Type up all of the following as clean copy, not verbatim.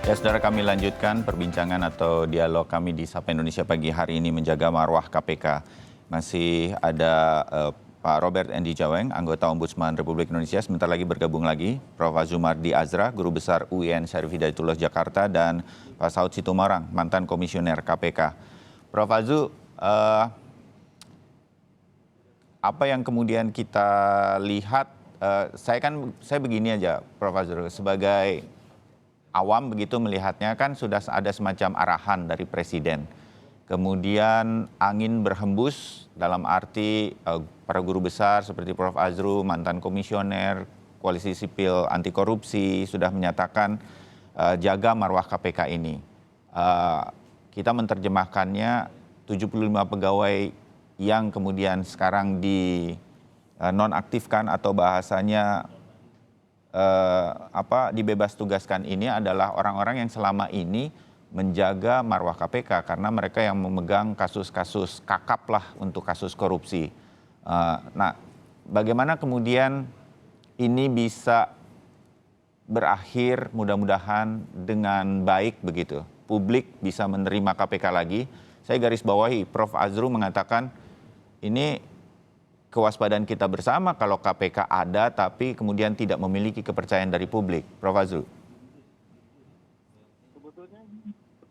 Ya, saudara, kami lanjutkan perbincangan atau dialog kami di Sapa Indonesia pagi hari ini menjaga marwah KPK. Masih ada Pak Robert Endi Jaweng, anggota Ombudsman Republik Indonesia. Sebentar lagi bergabung lagi Prof. Azumardi Azra, Guru Besar UIN Syarif Hidayatullah Jakarta, dan Pak Saud Situmorang, mantan komisioner KPK. Prof. Azu, apa yang kemudian kita lihat, saya begini aja, Prof. Azrul, sebagai awam begitu melihatnya kan sudah ada semacam arahan dari Presiden. Kemudian angin berhembus dalam arti para guru besar seperti Prof. Azrul, mantan komisioner, Koalisi Sipil Anti Korupsi sudah menyatakan jaga marwah KPK ini. Kita menerjemahkannya 75 pegawai yang kemudian sekarang di nonaktifkan atau bahasanya dibebas tugaskan ini adalah orang-orang yang selama ini menjaga marwah KPK karena mereka yang memegang kasus-kasus kakap lah untuk kasus korupsi. Nah, bagaimana kemudian ini bisa berakhir mudah-mudahan dengan baik begitu? Publik bisa menerima KPK lagi. Saya garis bawahi, Prof. Azrul mengatakan ini kewaspadaan kita bersama kalau KPK ada tapi kemudian tidak memiliki kepercayaan dari publik. Prof. Azrul.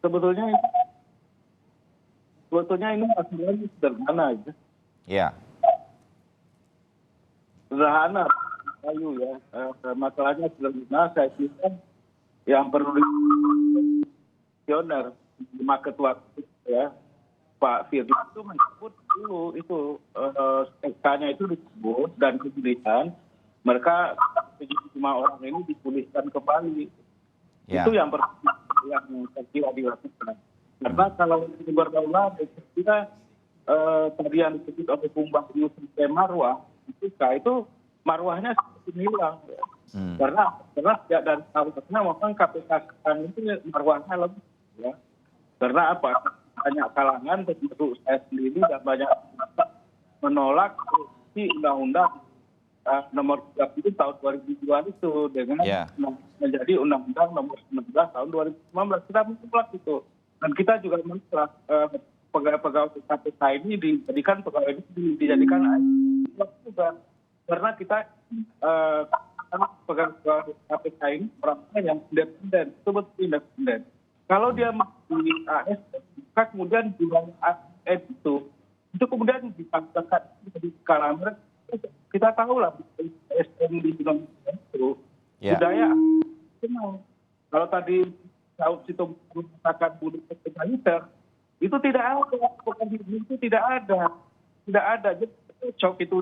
Sebetulnya ini masalahnya sederhana aja. Ya. Sederhana, ayo ya. Masalahnya sederhana, saya kira yang perlu komisioner, lima ketua ya, Pak Firly itu menyebut dulu itu SK-nya itu disebut dan kemudian mereka 75 orang ini dipulihkan kembali. Ya. Itu yang saya kira dilakukan. Karena kalau ini berdaulat, saya kira tadi yang disebut oleh Bung Bayu marwah, itu marwahnya seperti hilang. Karena ya, dari awalnya memang KPK sekarang itu marwahnya lebih. Ya. Karena apa? Banyak kalangan, termasuk saya sendiri dan banyak menolak si undang-undang nomor 30 tahun 2002 itu dengan menjadi undang-undang nomor 19 tahun 2019. Kita menolak itu. Dan kita juga menolak pegawai KPK ini dijadikan pegawai ini dijadikan juga. Karena kita pegawai KPK ini orangnya yang independen, betul-betul independen. Kalau dia di ASN, maka kemudian di ASN itu kemudian dipaksakan di skala mereka. Kita tahu lah ASN di Indonesia itu budaya kenal. Kalau tadi Saud Situmorang mengatakan budaya totaliter, itu tidak ada, bukan itu tidak ada. Jadi cocok itu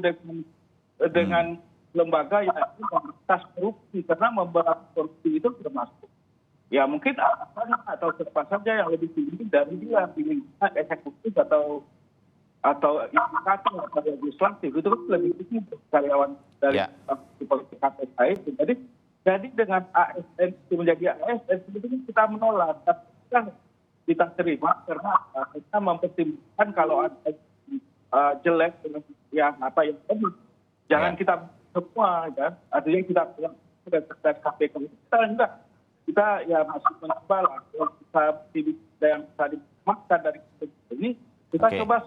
dengan lembaga yang memberantas korupsi, karena memberantas korupsi itu termasuk ya mungkin atau siapa saja yang lebih tinggi dari dia di lingkungan eksekutif atau indikator atau legislatif itu kan lebih tinggi karyawan dari politik KPK itu. Jadi dengan ASN itu menjadi ASN sebetulnya kita menolak, tapi kita terima karena kita mempertimbangkan kalau ada jelek dengan yang bagus. Jangan kita semua kan, artinya kita sudah terkait KPK kita enggak. Kita ya masih mencoba lah, kalau kita yang bisa dimakan dari ini, kita coba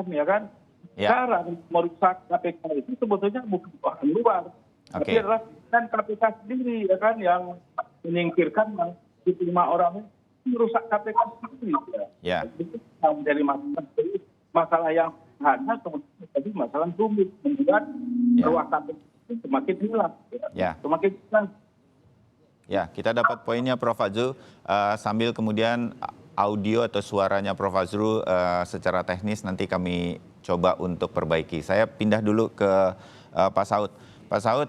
ya kan. Sekarang merusak KPK itu sebetulnya bukan orang luar, tapi adalah kan KPK sendiri ya kan yang menyingkirkan lima orang itu merusak KPK sendiri. Ya. Itu menjadi masalah yang hanya kemudian jadi masalah rumit membuat ruang KPK itu semakin hilang, semakin hilang. Ya, kita dapat poinnya Prof. Azrul, sambil kemudian audio atau suaranya Prof. Azrul secara teknis nanti kami coba untuk perbaiki. Saya pindah dulu ke Pak Saud. Pak Saud,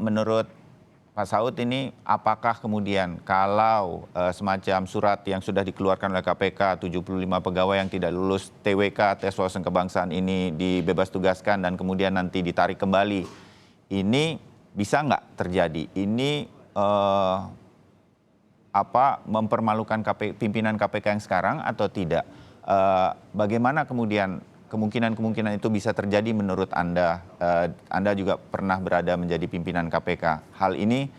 menurut Pak Saud ini apakah kemudian kalau semacam surat yang sudah dikeluarkan oleh KPK 75 pegawai yang tidak lulus TWK tes wawasan kebangsaan ini dibebas tugaskan dan kemudian nanti ditarik kembali, ini bisa nggak terjadi? Ini mempermalukan pimpinan KPK yang sekarang atau tidak? Bagaimana kemudian kemungkinan itu bisa terjadi menurut Anda? Anda juga pernah berada menjadi pimpinan KPK. Hal ini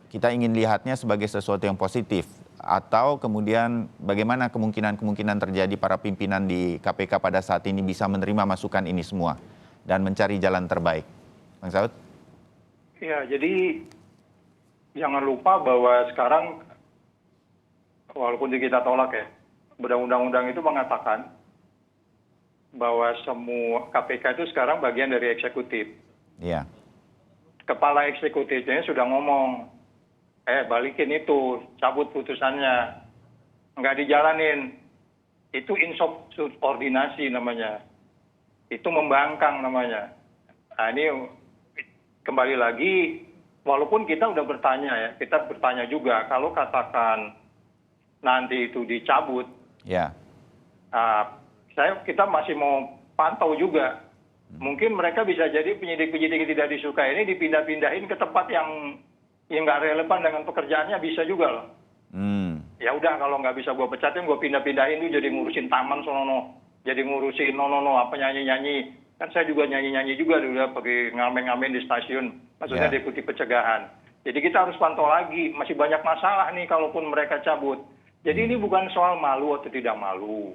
kita ingin lihatnya sebagai sesuatu yang positif, atau kemudian bagaimana kemungkinan terjadi para pimpinan di KPK pada saat ini bisa menerima masukan ini semua dan mencari jalan terbaik. Bang Saud? Ya, jadi jangan lupa bahwa sekarang walaupun kita tolak ya, undang-undang itu mengatakan bahwa semua KPK itu sekarang bagian dari eksekutif. Iya. Kepala eksekutifnya sudah ngomong, balikin itu, cabut putusannya, nggak dijalanin. Itu insubordinasi namanya. Itu membangkang namanya. Nah ini kembali lagi, walaupun kita udah bertanya ya, kita bertanya juga, kalau katakan nanti itu dicabut, Ya. kita masih mau pantau juga. Mungkin mereka bisa jadi penyidik-penyidik yang tidak disuka ini dipindah-pindahin ke tempat yang nggak relevan dengan pekerjaannya, bisa juga loh. Ya udah, kalau nggak bisa gue pecatin, gue pindah-pindahin tuh jadi ngurusin taman sono, jadi ngurusin apa nyanyi-nyanyi. Kan saya juga nyanyi-nyanyi juga dulu, pergi ngamen-ngamen di stasiun, maksudnya deputi pencegahan. Jadi kita harus pantau lagi, masih banyak masalah nih kalaupun mereka cabut. Jadi ini bukan soal malu atau tidak malu.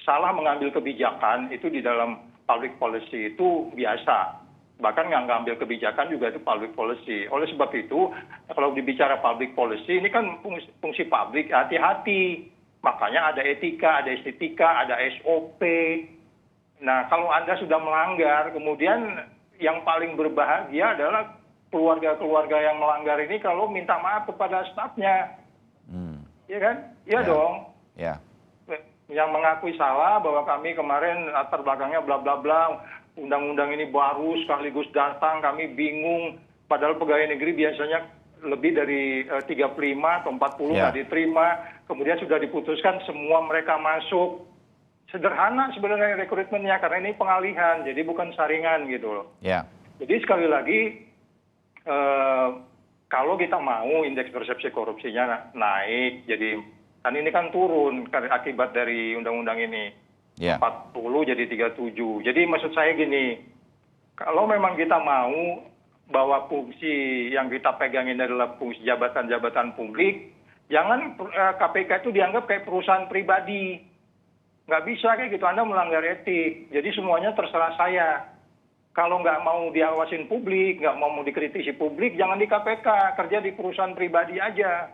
Salah mengambil kebijakan itu di dalam public policy itu biasa. Bahkan nggak ngambil kebijakan juga itu public policy. Oleh sebab itu, kalau dibicara public policy, ini kan fungsi publik, hati-hati. Makanya ada etika, ada estetika, ada SOP. Nah, kalau Anda sudah melanggar, kemudian yang paling berbahagia adalah keluarga-keluarga yang melanggar ini kalau minta maaf kepada stafnya. Iya kan? Iya dong. Ya. Yang mengakui salah bahwa kami kemarin latar belakangnya bla bla bla, undang-undang ini baru sekaligus datang, kami bingung, padahal pegawai negeri biasanya lebih dari 35 atau 40 nggak diterima, kemudian sudah diputuskan semua mereka masuk. Sederhana sebenarnya rekrutmennya, karena ini pengalihan, jadi bukan saringan gitu loh. Ya. Jadi sekali lagi, kalau kita mau indeks persepsi korupsinya naik, jadi kan ini kan turun akibat dari undang-undang ini. 40 jadi 37. Jadi maksud saya gini, kalau memang kita mau bahwa fungsi yang kita pegangin adalah fungsi jabatan-jabatan publik, jangan KPK itu dianggap kayak perusahaan pribadi. Nggak bisa kayak gitu, Anda melanggar etik. Jadi semuanya terserah saya. Kalau nggak mau diawasin publik, nggak mau dikritisi publik, jangan di KPK, kerja di perusahaan pribadi aja.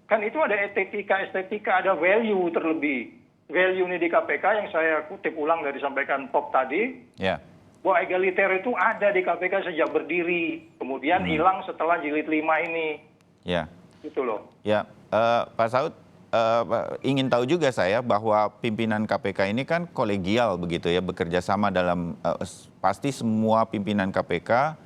Kan itu ada estetika, ada value terlebih. Value ini di KPK yang saya kutip ulang dari sampaikan Pop tadi, bahwa egaliter itu ada di KPK sejak berdiri, kemudian hilang setelah jilid 5 ini. Gitu loh. Pak Saud, ingin tahu juga saya bahwa pimpinan KPK ini kan kolegial begitu ya, bekerja sama dalam, pasti semua pimpinan KPK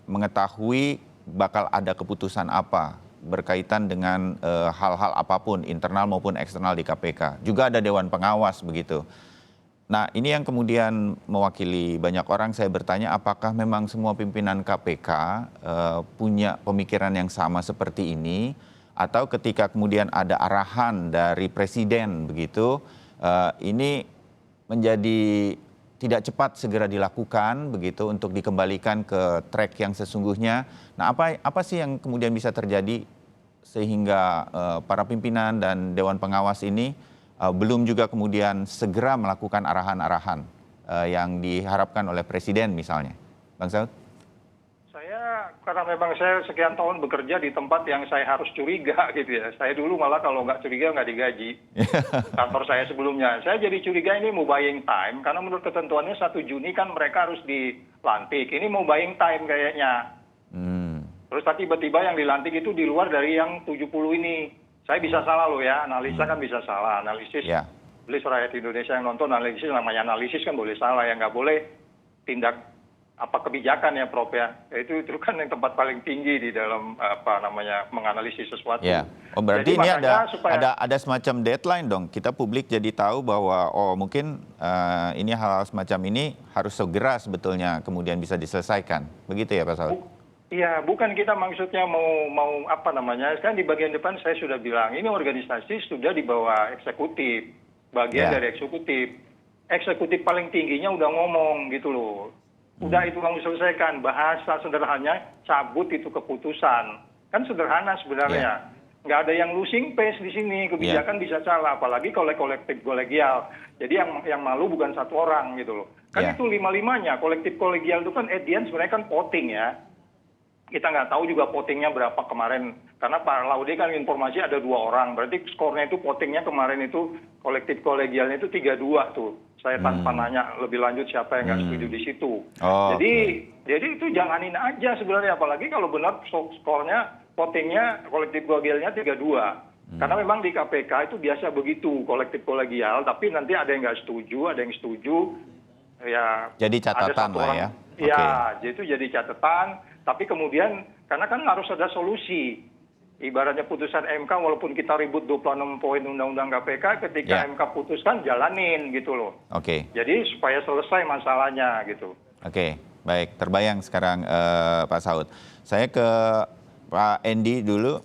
mengetahui bakal ada keputusan apa berkaitan dengan hal-hal apapun, internal maupun eksternal di KPK. Juga ada Dewan Pengawas begitu. Nah, ini yang kemudian mewakili banyak orang, saya bertanya apakah memang semua pimpinan KPK punya pemikiran yang sama seperti ini, atau ketika kemudian ada arahan dari presiden begitu, ini menjadi tidak cepat segera dilakukan begitu untuk dikembalikan ke track yang sesungguhnya. Nah, apa sih yang kemudian bisa terjadi sehingga para pimpinan dan Dewan Pengawas ini belum juga kemudian segera melakukan arahan-arahan yang diharapkan oleh presiden misalnya? Bang Saud? Karena memang saya sekian tahun bekerja di tempat yang saya harus curiga gitu ya. Saya dulu malah kalau nggak curiga nggak digaji. Kantor saya sebelumnya. Saya jadi curiga ini mau buying time, karena menurut ketentuannya 1 Juni kan mereka harus dilantik. Ini mau buying time kayaknya. Terus tiba-tiba yang dilantik itu di luar dari yang 70 ini. Saya bisa salah loh ya, analisa kan bisa salah. Analisis, please rakyat Indonesia yang nonton, analisis namanya analisis kan boleh salah, ya nggak boleh tindak kebijakan ya Prof ya. Itu kan yang tempat paling tinggi di dalam menganalisis sesuatu. Oh, berarti jadi, ini ada semacam deadline dong. Kita publik jadi tahu bahwa mungkin ini hal semacam ini harus segera sebetulnya kemudian bisa diselesaikan. Begitu ya Pak Saud? Iya, bukan kita maksudnya mau kan di bagian depan saya sudah bilang ini organisasi sudah di bawah eksekutif, bagian dari eksekutif. Eksekutif paling tingginya udah ngomong gitu loh. Udah itu kamu selesaikan. Bahasa sederhananya cabut itu keputusan. Kan sederhana sebenarnya. Nggak ada yang losing pace di sini. Kebijakan bisa salah. Apalagi kalau kolektif kolegial. Jadi yang malu bukan satu orang gitu loh. Kan itu lima-limanya. Kolektif kolegial itu kan at the end sebenarnya kan voting ya. Kita nggak tahu juga votingnya berapa kemarin. Karena Pak Laude kan informasi ada 2 orang. Berarti skornya itu votingnya kemarin itu kolektif kolegialnya itu 3-2 tuh. Saya tanpa nanya lebih lanjut siapa yang nggak setuju di situ. Jadi itu janganin aja sebenarnya. Apalagi kalau benar skornya votingnya kolektif kolegialnya 3-2. Karena memang di KPK itu biasa begitu kolektif kolegial. Tapi nanti ada yang nggak setuju, ada yang setuju. Ya, jadi catatan lah ya. Ya, itu jadi catatan. Tapi kemudian, karena kan harus ada solusi. Ibaratnya putusan MK, walaupun kita ribut 26 poin Undang-Undang KPK, ketika MK putuskan, jalanin gitu loh. Jadi supaya selesai masalahnya gitu. Baik. Terbayang sekarang Pak Saud. Saya ke Pak Endi dulu.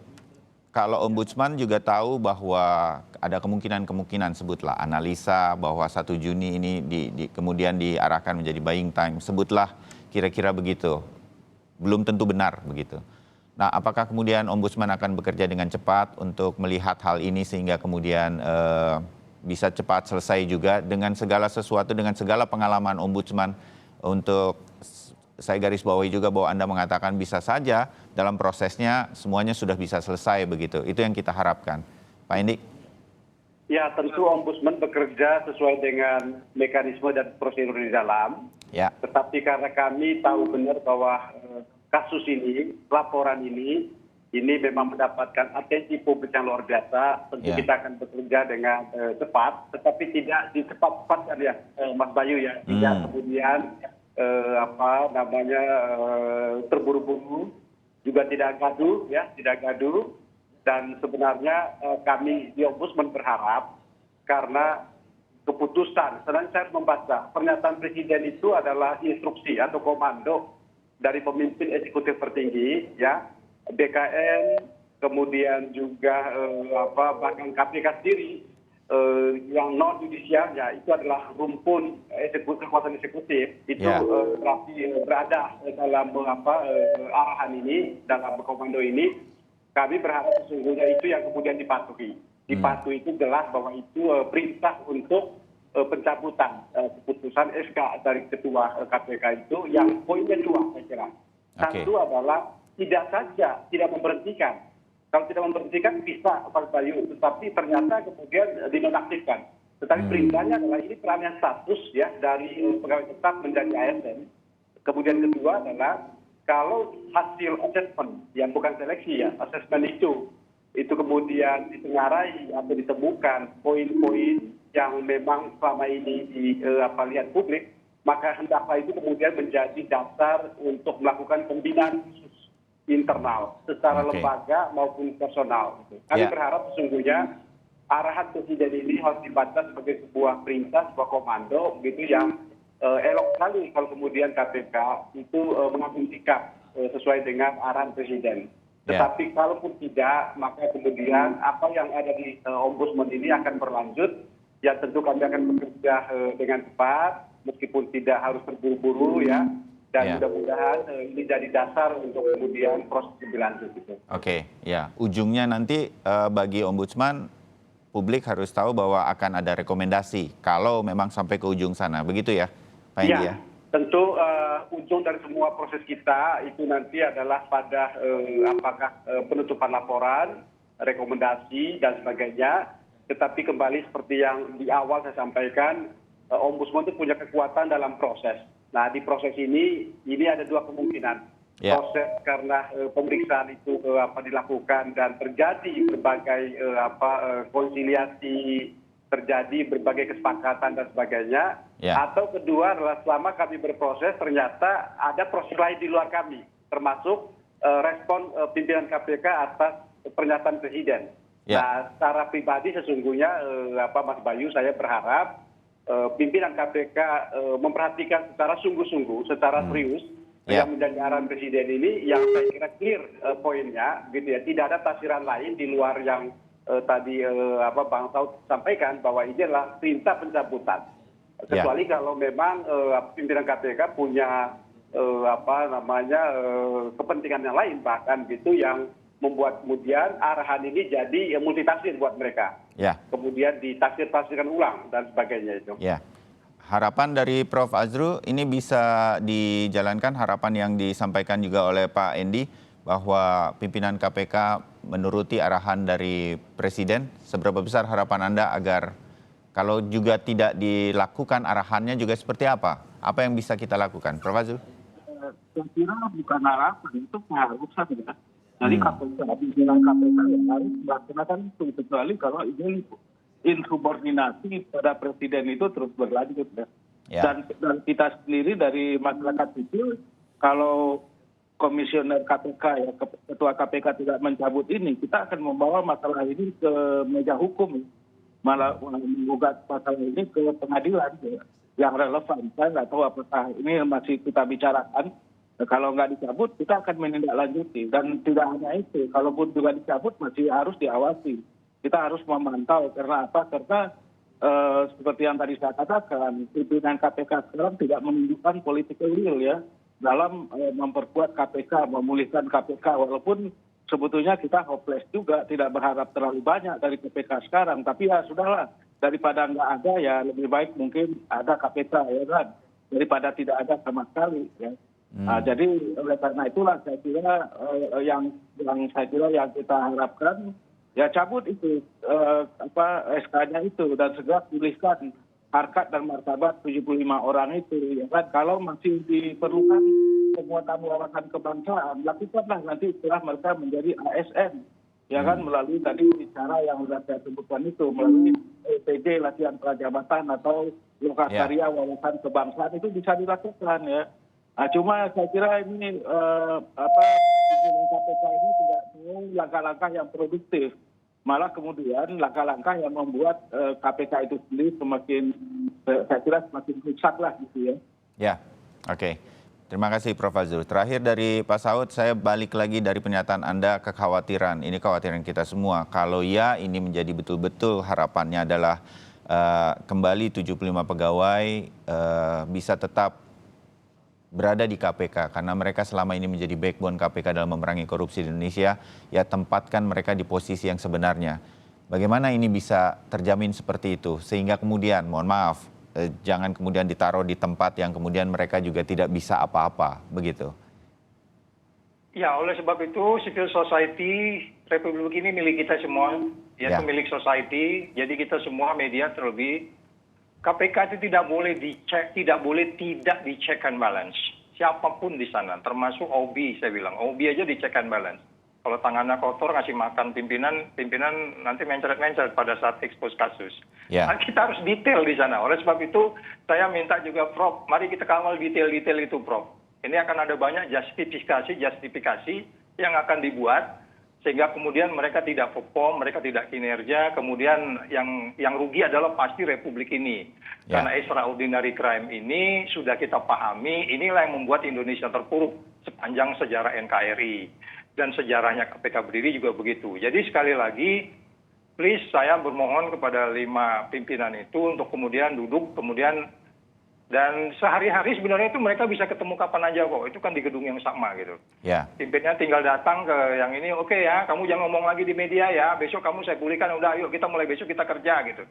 Kalau Ombudsman juga tahu bahwa ada kemungkinan sebutlah analisa bahwa 1 Juni ini kemudian diarahkan menjadi buying time. Sebutlah kira-kira begitu. Belum tentu benar begitu. Nah, apakah kemudian Ombudsman akan bekerja dengan cepat untuk melihat hal ini sehingga kemudian bisa cepat selesai juga dengan segala sesuatu, dengan segala pengalaman Ombudsman untuk saya garis bawahi juga bahwa Anda mengatakan bisa saja dalam prosesnya semuanya sudah bisa selesai begitu. Itu yang kita harapkan. Pak Endi? Ya, tentu Ombudsman bekerja sesuai dengan mekanisme dan prosedur di dalam. Tetapi karena kami tahu benar bahwa kasus ini, laporan ini memang mendapatkan atensi publik yang luar biasa. Tentu kita akan bekerja dengan cepat, tetapi tidak di cepat-cepatkan ya, Mas Bayu ya. Tidak kemudian terburu-buru, juga tidak gaduh. Dan sebenarnya kami di Ombudsman berharap karena keputusan, sebenarnya saya membaca pernyataan Presiden itu adalah instruksi atau komando dari pemimpin eksekutif tertinggi, ya, BKN, kemudian juga bahkan KPK sendiri yang non judisial, ya, itu adalah rumpun kekuasaan eksekutif, itu berarti berada dalam arahan ini, dalam komando ini. Kami berharap sesungguhnya itu yang kemudian dipatuhi. Dipatuhi itu jelas bahwa itu perintah untuk pencabutan keputusan SK dari Ketua KPK itu yang poinnya 2 saya kira. Satu adalah tidak saja tidak memberhentikan. Kalau tidak memberhentikan bisa Pak Bayu, tetapi ternyata kemudian dinonaktifkan. Tetapi perintahnya adalah ini peralihan status ya dari pegawai tetap menjadi ASN. Kemudian kedua adalah kalau hasil assessment yang bukan seleksi ya, assessment itu kemudian ditengarai atau ditemukan poin-poin yang memang selama ini dilihat publik, maka hendaklah itu kemudian menjadi dasar untuk melakukan pembinaan khusus internal secara lembaga maupun personal. Kami berharap sesungguhnya arahan Presiden ini harus dibaca sebagai sebuah perintah, sebuah komando begitu yang elok sekali kalau kemudian KPK itu mengambil sikap sesuai dengan arahan Presiden. Tetapi kalaupun tidak, maka kemudian apa yang ada di Ombudsman ini akan berlanjut. Ya tentu kami akan bekerja dengan cepat, meskipun tidak harus terburu-buru ya. Dan mudah-mudahan ini jadi dasar untuk kemudian proses lebih lanjut. Gitu. Ujungnya nanti bagi Ombudsman, publik harus tahu bahwa akan ada rekomendasi kalau memang sampai ke ujung sana. Begitu ya? Ya, tentu ujung dari semua proses kita itu nanti adalah pada apakah penutupan laporan, rekomendasi dan sebagainya. Tetapi kembali seperti yang di awal saya sampaikan, Ombudsman itu punya kekuatan dalam proses. Nah di proses ini ada 2 kemungkinan. Proses karena pemeriksaan itu dilakukan dan terjadi berbagai konsiliasi, terjadi berbagai kesepakatan dan sebagainya. Atau kedua adalah selama kami berproses ternyata ada proses lain di luar kami, termasuk respon pimpinan KPK atas pernyataan Presiden. Nah, secara pribadi sesungguhnya Mas Bayu, saya berharap pimpinan KPK memperhatikan secara sungguh-sungguh, secara serius yang menjadi arahan Presiden ini, yang saya kira clear poinnya, gitu ya. Tidak ada tafsiran lain di luar yang tadi Bang Saud sampaikan bahwa ini adalah perintah pencabutan. Kecuali kalau memang pimpinan KPK punya kepentingan yang lain bahkan gitu yang membuat kemudian arahan ini jadi multitafsir buat mereka. Ya. Kemudian ditafsir-tafsirkan ulang dan sebagainya itu. Ya. Harapan dari Prof. Azrul ini bisa dijalankan, harapan yang disampaikan juga oleh Pak Endi bahwa pimpinan KPK menuruti arahan dari Presiden. Seberapa besar harapan Anda agar kalau juga tidak dilakukan arahannya juga seperti apa? Apa yang bisa kita lakukan, Prof. Azrul? Saya kira bukan harapan, itu keharusan ya. Jadi KPK, pimpinan KPK yang harus melaksanakan itu, kecuali kalau ini insubordinasi pada Presiden itu terus berlanjut ya. Dan kita sendiri dari masyarakat sipil, kalau komisioner KPK ya, ketua KPK tidak mencabut ini, kita akan membawa masalah ini ke meja hukum, malah menggugat masalah ini ke pengadilan ya, yang relevan. Saya nggak tahu apakah ini masih kita bicarakan. Kalau nggak dicabut, kita akan menindaklanjuti. Dan tidak hanya itu, kalaupun juga dicabut masih harus diawasi. Kita harus memantau. Karena apa? Karena seperti yang tadi saya katakan, pimpinan KPK sekarang tidak menunjukkan political will ya dalam memperkuat KPK, memulihkan KPK. Walaupun sebetulnya kita hopeless juga, tidak berharap terlalu banyak dari KPK sekarang. Tapi ya sudahlah, daripada nggak ada ya lebih baik mungkin ada KPK ya kan, daripada tidak ada sama sekali ya. Nah, jadi oleh karena itulah saya kira yang saya kira yang kita harapkan ya cabut itu SK-nya itu dan segera pulihkan harkat dan martabat 75 orang itu ya kan. Kalau masih diperlukan penguatan wawasan kebangsaan, lakukanlah nanti setelah mereka menjadi ASN ya kan, melalui tadi cara yang sudah saya sebutkan itu, melalui LPG latihan prajabatan atau lokakarya wawasan kebangsaan itu bisa dilakukan ya. Nah, cuma saya kira ini pimpinan KPK ini tidak mau langkah-langkah yang produktif, malah kemudian langkah-langkah yang membuat KPK itu sendiri saya kira semakin rusak lah gitu ya. Ya, oke. Terima kasih Prof. Azrul. Terakhir dari Pak Saud, saya balik lagi dari pernyataan Anda, kekhawatiran. Ini kekhawatiran kita semua. Kalau ya ini menjadi betul-betul harapannya adalah kembali 75 pegawai bisa tetap berada di KPK karena mereka selama ini menjadi backbone KPK dalam memerangi korupsi di Indonesia, ya tempatkan mereka di posisi yang sebenarnya. Bagaimana ini bisa terjamin seperti itu sehingga kemudian, mohon maaf, jangan kemudian ditaruh di tempat yang kemudian mereka juga tidak bisa apa-apa, begitu. Ya, oleh sebab itu civil society Republik ini milik kita semua, yaitu milik society, jadi kita semua media terlebih. KPK itu tidak boleh dicek, tidak boleh tidak dicek and balance. Siapapun di sana, termasuk OB, saya bilang. OB aja dicek and balance. Kalau tangannya kotor, ngasih makan pimpinan nanti mencret-mencret pada saat expose kasus. Nah, kita harus detail di sana. Oleh sebab itu, saya minta juga, Prof, mari kita kawal detail-detail itu, Prof. Ini akan ada banyak justifikasi yang akan dibuat, sehingga kemudian mereka tidak perform, mereka tidak kinerja, kemudian yang rugi adalah pasti Republik ini. Karena extraordinary crime ini sudah kita pahami, inilah yang membuat Indonesia terpuruk sepanjang sejarah NKRI. Dan sejarahnya KPK berdiri juga begitu. Jadi sekali lagi, please saya bermohon kepada 5 pimpinan itu untuk kemudian duduk, dan sehari-hari sebenarnya itu mereka bisa ketemu kapan aja kok. Itu kan di gedung yang sama gitu. Pimpinannya tinggal datang ke yang ini, oke ya, kamu jangan ngomong lagi di media ya, besok kamu saya pulihkan, udah ayo kita mulai besok kita kerja gitu.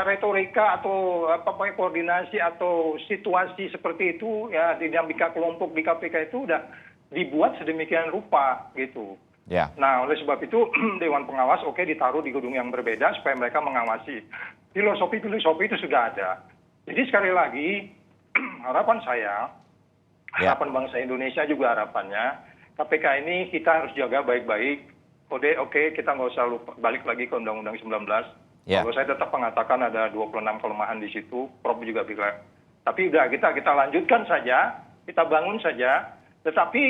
Retorika atau koordinasi atau situasi seperti itu ya, dinamika kelompok di KPK itu udah dibuat sedemikian rupa gitu. Nah, oleh sebab itu Dewan Pengawas ditaruh di gedung yang berbeda supaya mereka mengawasi. Filosofi itu sudah ada. Jadi sekali lagi, harapan saya, harapan bangsa Indonesia juga harapannya, KPK ini kita harus jaga baik-baik. Kita nggak usah lupa, balik lagi ke Undang-Undang 19. Kalau saya tetap mengatakan ada 26 kelemahan di situ, Prof juga bilang. Tapi udah kita lanjutkan saja, kita bangun saja. Tetapi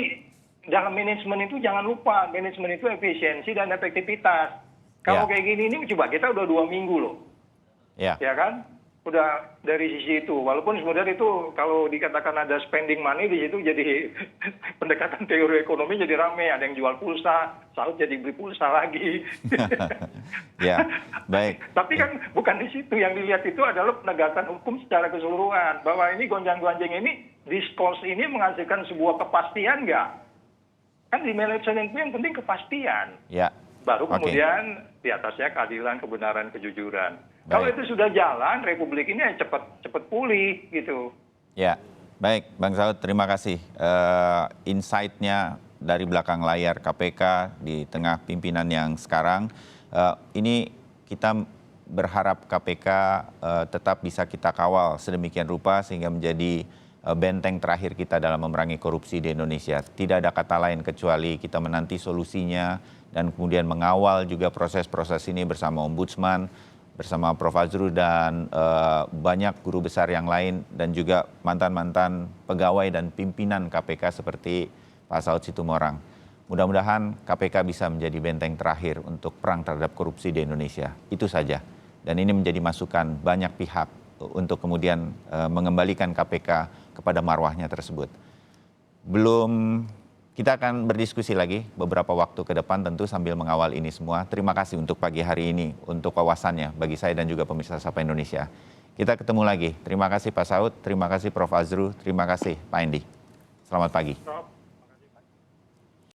dalam manajemen itu jangan lupa, manajemen itu efisiensi dan efektivitas. Kalau kayak gini ini coba kita udah 2 minggu loh. Ya kan? Udah dari sisi itu, walaupun sebenarnya itu kalau dikatakan ada spending money di situ jadi pendekatan teori ekonomi jadi rame, ada yang jual pulsa, Saud jadi beli pulsa lagi. Baik. Tapi kan bukan di situ, yang dilihat itu adalah penegakan hukum secara keseluruhan, bahwa ini gonjang-gonjing ini diskors ini menghasilkan sebuah kepastian nggak? Kan di manajemen itu yang penting kepastian. Ya. Baru Oke. kemudian di atasnya keadilan, kebenaran, kejujuran. Kalau itu sudah jalan, Republik ini cepat pulih gitu. Ya, baik Bang Saud, terima kasih insight-nya dari belakang layar KPK di tengah pimpinan yang sekarang. Ini kita berharap KPK tetap bisa kita kawal sedemikian rupa sehingga menjadi benteng terakhir kita dalam memerangi korupsi di Indonesia. Tidak ada kata lain kecuali kita menanti solusinya dan kemudian mengawal juga proses-proses ini bersama Ombudsman, bersama Prof. Azrul dan banyak guru besar yang lain dan juga mantan-mantan pegawai dan pimpinan KPK seperti Pak Saud Situmorang. Mudah-mudahan KPK bisa menjadi benteng terakhir untuk perang terhadap korupsi di Indonesia. Itu saja. Dan ini menjadi masukan banyak pihak untuk kemudian mengembalikan KPK kepada marwahnya tersebut. Kita akan berdiskusi lagi beberapa waktu ke depan tentu sambil mengawal ini semua. Terima kasih untuk pagi hari ini, untuk wawasannya bagi saya dan juga pemirsa Sapa Indonesia. Kita ketemu lagi. Terima kasih Pak Saud, terima kasih Prof. Azrul, terima kasih Pak Endi. Selamat pagi.